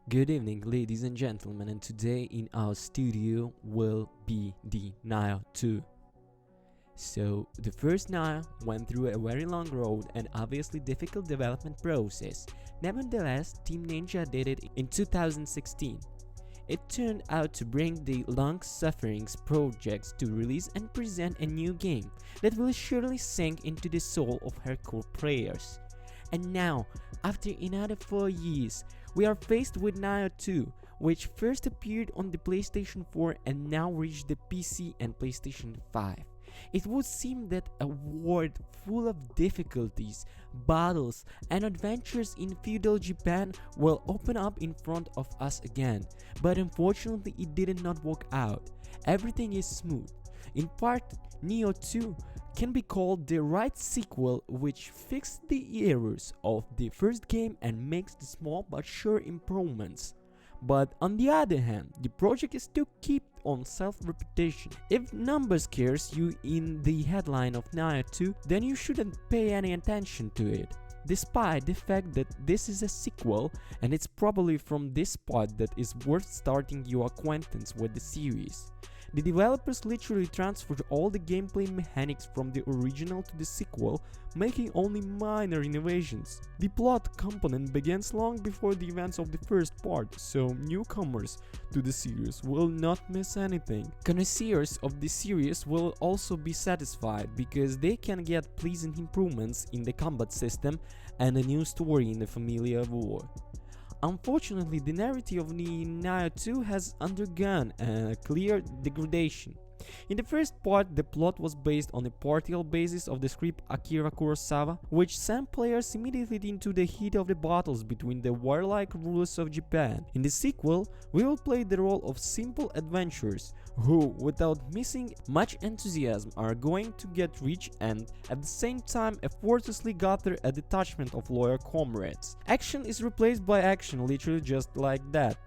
Good evening, ladies and gentlemen, and today in our studio will be the Nioh 2. So, the first Nioh went through a very long road and obviously difficult development process. Nevertheless, Team Ninja did it in 2016. It turned out to bring the long-suffering projects to release and present a new game that will surely sink into the soul of hardcore players. And now, after another 4 years, we are faced with Nioh 2, which first appeared on the PlayStation 4 and now reached the PC and PlayStation 5. It would seem that a world full of difficulties, battles, and adventures in feudal Japan will open up in front of us again, but unfortunately it did not work out. Everything is smooth. In part, Nioh 2 can be called the right sequel which fixed the errors of the first game and makes the small but sure improvements. But on the other hand, the project is still keep on self-repetition. If numbers scares you in the headline of Nioh 2, then you shouldn't pay any attention to it. Despite the fact that this is a sequel, and it's probably from this part that is worth starting your acquaintance with the series. The developers literally transferred all the gameplay mechanics from the original to the sequel, making only minor innovations. The plot component begins long before the events of the first part, so newcomers to the series will not miss anything. Connoisseurs of the series will also be satisfied because they can get pleasant improvements in the combat system and a new story in the familiar war. Unfortunately, the narrative of the Nioh 2 has undergone a clear degradation. In the first part, the plot was based on a partial basis of the script Akira Kurosawa, which sent players immediately into the heat of the battles between the warlike rulers of Japan. In the sequel, we will play the role of simple adventurers who, without missing much enthusiasm, are going to get rich and, at the same time, effortlessly gather a detachment of loyal comrades. Action is replaced by action, literally just like that.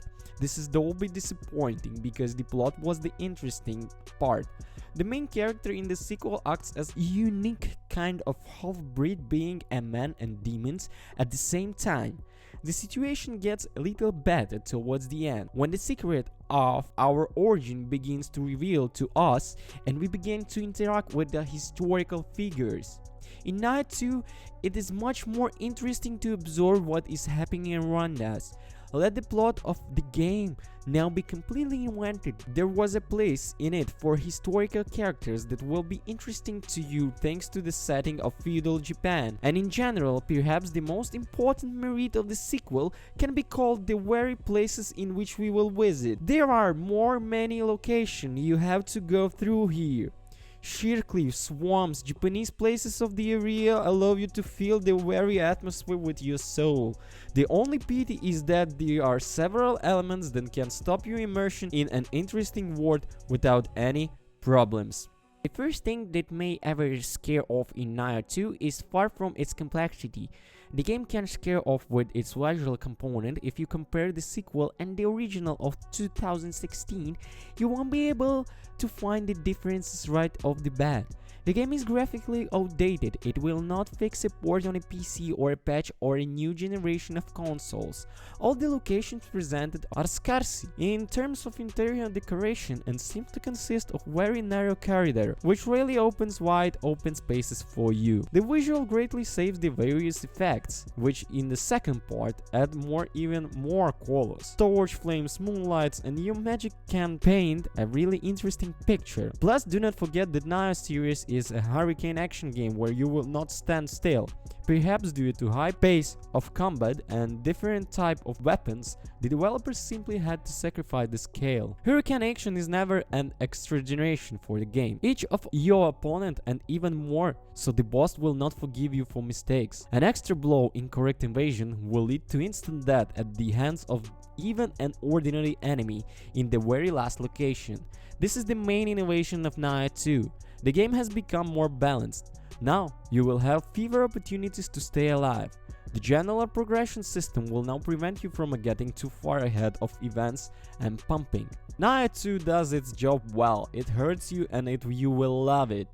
This is doubly disappointing because the plot was the interesting part. The main character in the sequel acts as a unique kind of half-breed being a man and demons at the same time. The situation gets a little better towards the end, when the secret of our origin begins to reveal to us and we begin to interact with the historical figures. In Nioh 2, it is much more interesting to observe what is happening around us. Let the plot of the game now be completely invented. There was a place in it for historical characters that will be interesting to you thanks to the setting of feudal Japan. And in general, perhaps the most important merit of the sequel can be called the very places in which we will visit. There are many locations you have to go through here. Sheer cliffs, swamps, Japanese places of the area allow you to feel the very atmosphere with your soul. The only pity is that there are several elements that can stop your immersion in an interesting world without any problems. The first thing that may ever scare off in Nioh 2 is far from its complexity. The game can scare off with its visual component. If you compare the sequel and the original of 2016, you won't be able to find the differences right off the bat. The game is graphically outdated. It will not fix a port on a PC or a patch or a new generation of consoles. All the locations presented are scarce in terms of interior decoration and seem to consist of very narrow corridor, which rarely opens wide open spaces for you. The visual greatly saves the various effects, which in the second part add even more colors. Torch flames, moonlights, and your magic can paint a really interesting picture. Plus, do not forget that Nioh series is a hurricane action game where you will not stand still. Perhaps due to high pace of combat and different type of weapons, the developers simply had to sacrifice the scale. Hurricane action is never an extra generation for the game. Each of your opponent and even more, so the boss will not forgive you for mistakes. An extra blow in correct invasion will lead to instant death at the hands of even an ordinary enemy in the very last location. This is the main innovation of Nioh 2. The game has become more balanced. Now, you will have fewer opportunities to stay alive. The general progression system will now prevent you from getting too far ahead of events and pumping. Nioh 2 does its job well. It hurts you and you will love it.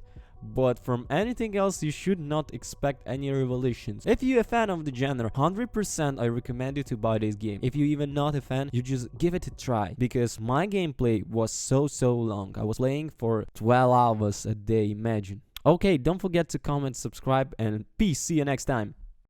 but from anything else you should not expect any revelations. If you're a fan of the genre, 100% I recommend you to buy this game. If you're even not a fan, you just give it a try, because my gameplay was so long. I was playing for 12 hours a day, imagine. Okay, don't forget to comment, subscribe, and peace. See you next time.